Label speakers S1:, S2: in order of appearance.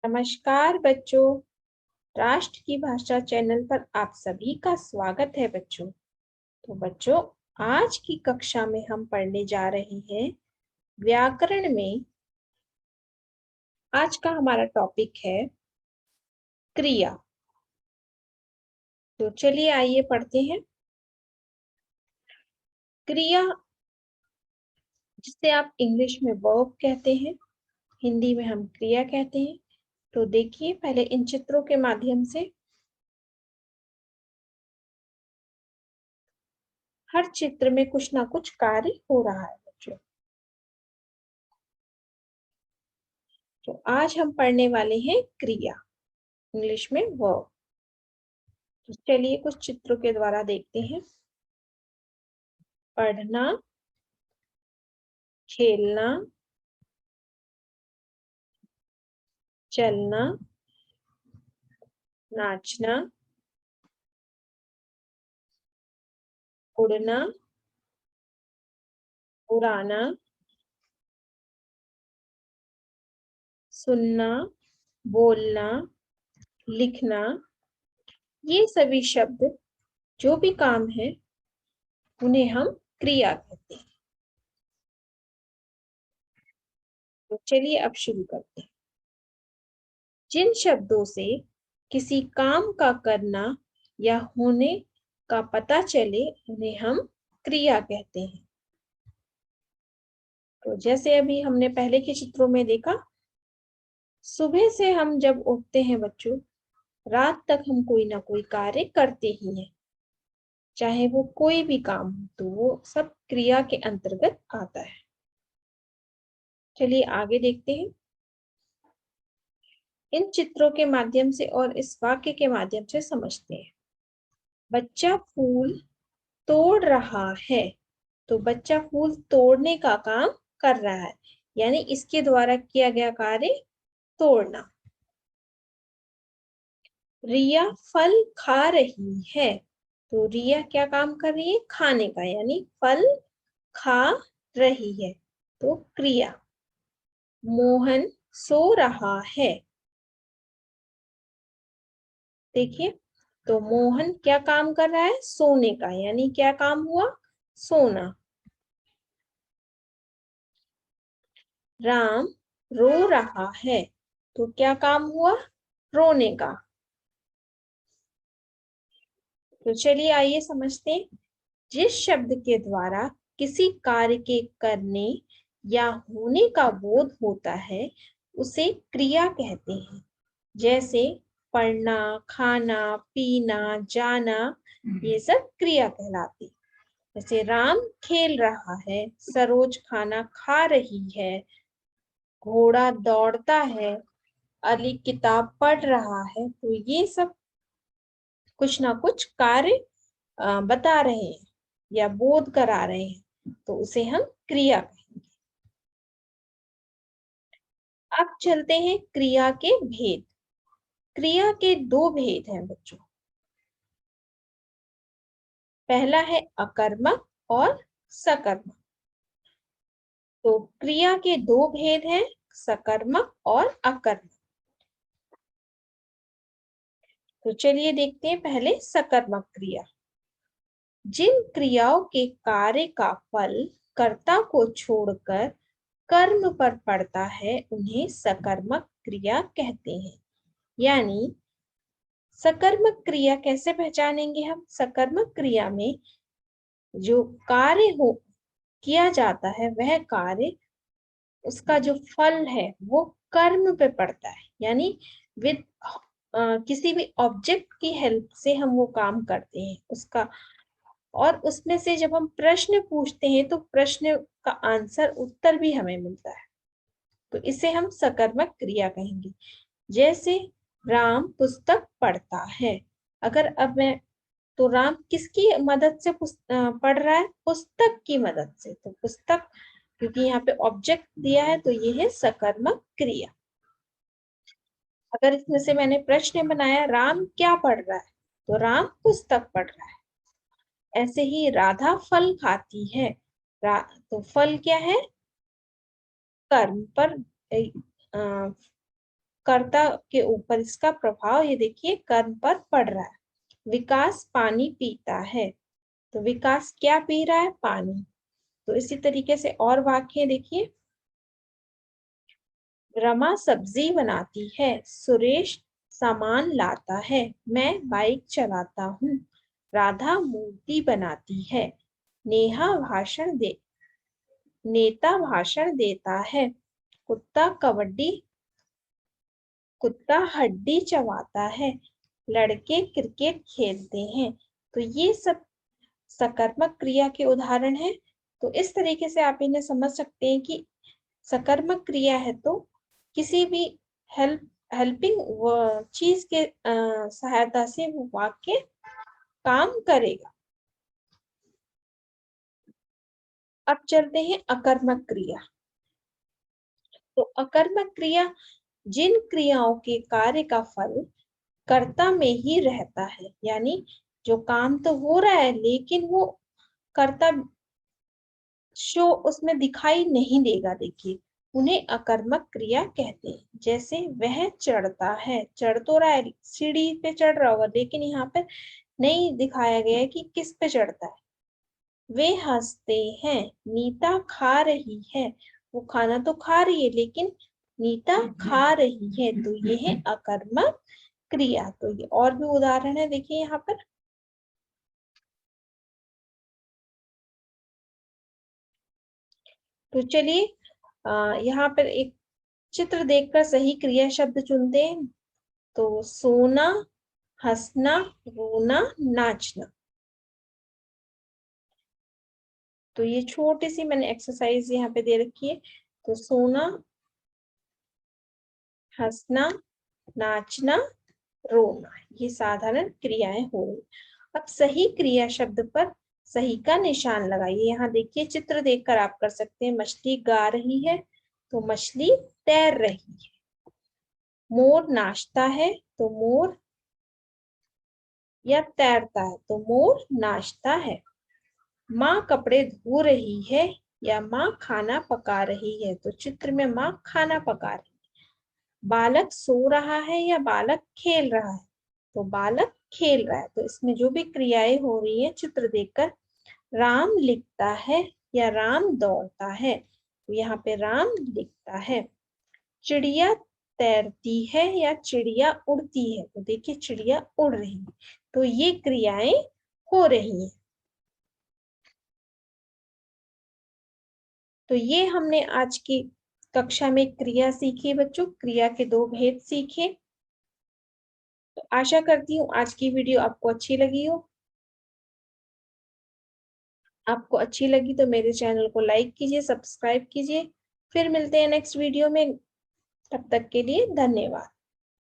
S1: नमस्कार बच्चों। राष्ट्र की भाषा चैनल पर आप सभी का स्वागत है बच्चों। तो बच्चों, आज की कक्षा में हम पढ़ने जा रहे हैं व्याकरण में। आज का हमारा टॉपिक है क्रिया। तो चलिए आइए पढ़ते हैं। क्रिया, जिसे आप इंग्लिश में वर्ब कहते हैं, हिंदी में हम क्रिया कहते हैं। तो देखिए पहले इन चित्रों के माध्यम से। हर चित्र में कुछ ना कुछ कार्य हो रहा है बच्चों। तो आज हम पढ़ने वाले हैं क्रिया, इंग्लिश में वर्ब। तो चलिए कुछ चित्रों के द्वारा देखते हैं। पढ़ना, खेलना, चलना, नाचना, उड़ना, उड़ाना, सुनना, बोलना, लिखना, ये सभी शब्द जो भी काम है उन्हें हम क्रिया कहते हैं। तो चलिए अब शुरू करते हैं। जिन शब्दों से किसी काम का करना या होने का पता चले उन्हें हम क्रिया कहते हैं। तो जैसे अभी हमने पहले के चित्रों में देखा, सुबह से हम जब उठते हैं बच्चों, रात तक हम कोई ना कोई कार्य करते ही हैं। चाहे वो कोई भी काम हो तो वो सब क्रिया के अंतर्गत आता है। चलिए आगे देखते हैं। इन चित्रों के माध्यम से और इस वाक्य के माध्यम से समझते हैं। बच्चा फूल तोड़ रहा है। तो बच्चा फूल तोड़ने का काम कर रहा है, यानी इसके द्वारा किया गया कार्य तोड़ना। रिया फल खा रही है। तो रिया क्या काम कर रही है? खाने का, यानी फल खा रही है, तो क्रिया। मोहन सो रहा है। देखिए, तो मोहन क्या काम कर रहा है? सोने का, यानी क्या काम हुआ? सोना। राम रो रहा है। तो क्या काम हुआ? रोने का। तो चलिए आइए समझते हैं। जिस शब्द के द्वारा किसी कार्य के करने या होने का बोध होता है उसे क्रिया कहते हैं। जैसे पढ़ना, खाना, पीना, जाना, ये सब क्रिया कहलाती। जैसे राम खेल रहा है, सरोज खाना खा रही है, घोड़ा दौड़ता है, अली किताब पढ़ रहा है। तो ये सब कुछ ना कुछ कार्य बता रहे हैं या बोध करा रहे हैं, तो उसे हम क्रिया कहेंगे। अब चलते हैं क्रिया के भेद। क्रिया के दो भेद हैं बच्चों। पहला है अकर्मक और सकर्मक। तो क्रिया के दो भेद हैं, सकर्मक और अकर्मक। तो चलिए देखते हैं पहले सकर्मक क्रिया। जिन क्रियाओं के कार्य का फल कर्ता को छोड़कर कर्म पर पड़ता है उन्हें सकर्मक क्रिया कहते हैं। यानी सकर्मक क्रिया कैसे पहचानेंगे हम? सकर्मक क्रिया में जो कार्य हो किया जाता है वह कार्य, उसका जो फल है वो कर्म पे पड़ता है, यानी विद किसी भी ऑब्जेक्ट की हेल्प से हम वो काम करते हैं उसका। और उसमें से जब हम प्रश्न पूछते हैं तो प्रश्न का आंसर, उत्तर भी हमें मिलता है। तो इसे हम सकर्मक क्रिया कहेंगे। जैसे राम पुस्तक पढ़ता है। अगर अब मैं, तो राम किसकी मदद से पढ़ रहा है? पुस्तक की मदद से। तो पुस्तक, क्योंकि यहाँ पे ऑब्जेक्ट दिया है तो ये है सकर्मक क्रिया। अगर इसमें से मैंने प्रश्न बनाया, राम क्या पढ़ रहा है? तो राम पुस्तक पढ़ रहा है। ऐसे ही राधा फल खाती है। तो फल क्या है? कर्म पर, कर्ता के ऊपर इसका प्रभाव ये देखिए कर्म पर पड़ रहा है। विकास पानी पीता है, तो विकास क्या पी रहा है? पानी। तो इसी तरीके से और वाक्य देखिए, रमा सब्जी बनाती है, सुरेश सामान लाता है, मैं बाइक चलाता हूँ, राधा मूर्ति बनाती है, नेहा भाषण दे नेता भाषण देता है, कुत्ता कुत्ता हड्डी चबाता है, लड़के क्रिकेट खेलते हैं। तो ये सब सकर्मक क्रिया के उदाहरण हैं। तो इस तरीके से आप इन्हें समझ सकते हैं कि सकर्मक क्रिया है तो किसी भी हेल्पिंग चीज के सहायता से वो वाक्य काम करेगा। अब चलते हैं अकर्मक क्रिया। तो अकर्मक क्रिया जिन क्रियाओं के कार्य का फल कर्ता में ही रहता है, यानी जो काम तो हो रहा है लेकिन वो कर्ता शो उसमें दिखाई नहीं देगा, देखिए उन्हें अकर्मक क्रिया कहते हैं। जैसे वह चढ़ता है, चढ़ तो रहा है, सीढ़ी पे चढ़ रहा होगा लेकिन यहाँ पे नहीं दिखाया गया है कि किस पे चढ़ता है। वे हंसते हैं, नीता खा रही है, वो खाना तो खा रही है लेकिन नीता खा रही है, तो ये है अकर्मक क्रिया। तो ये और भी उदाहरण है, देखिए यहाँ पर। तो चलिए यहाँ पर एक चित्र देखकर सही क्रिया शब्द चुनते हैं। तो सोना, हंसना, रोना, नाचना। तो ये छोटी सी मैंने एक्सरसाइज यहाँ पे दे रखी है। तो सोना, हंसना, नाचना, रोना, ये साधारण क्रियाएं हो रही। अब सही क्रिया शब्द पर सही का निशान लगाइए। यहाँ देखिए चित्र देखकर आप कर सकते हैं। मछली गा रही है, तो मछली तैर रही है। मोर नाचता है, तो मोर या तैरता है, तो मोर नाचता है। माँ कपड़े धो रही है या माँ खाना पका रही है, तो चित्र में माँ खाना पका रही है। बालक सो रहा है या बालक खेल रहा है, तो बालक खेल रहा है। तो इसमें जो भी क्रियाएं हो रही है चित्र देखकर, राम लिखता है या राम दौड़ता है, तो यहाँ पे राम लिखता है। चिड़िया तैरती है या चिड़िया उड़ती है, तो देखिए चिड़िया उड़ रही है। तो ये क्रियाएं हो रही हैं। तो ये हमने आज की कक्षा में क्रिया सीखी बच्चों, क्रिया के दो भेद सीखे। तो आशा करती हूँ आज की वीडियो आपको अच्छी लगी हो। आपको अच्छी लगी तो मेरे चैनल को लाइक कीजिए, सब्सक्राइब कीजिए। फिर मिलते हैं नेक्स्ट वीडियो में। तब तक के लिए धन्यवाद।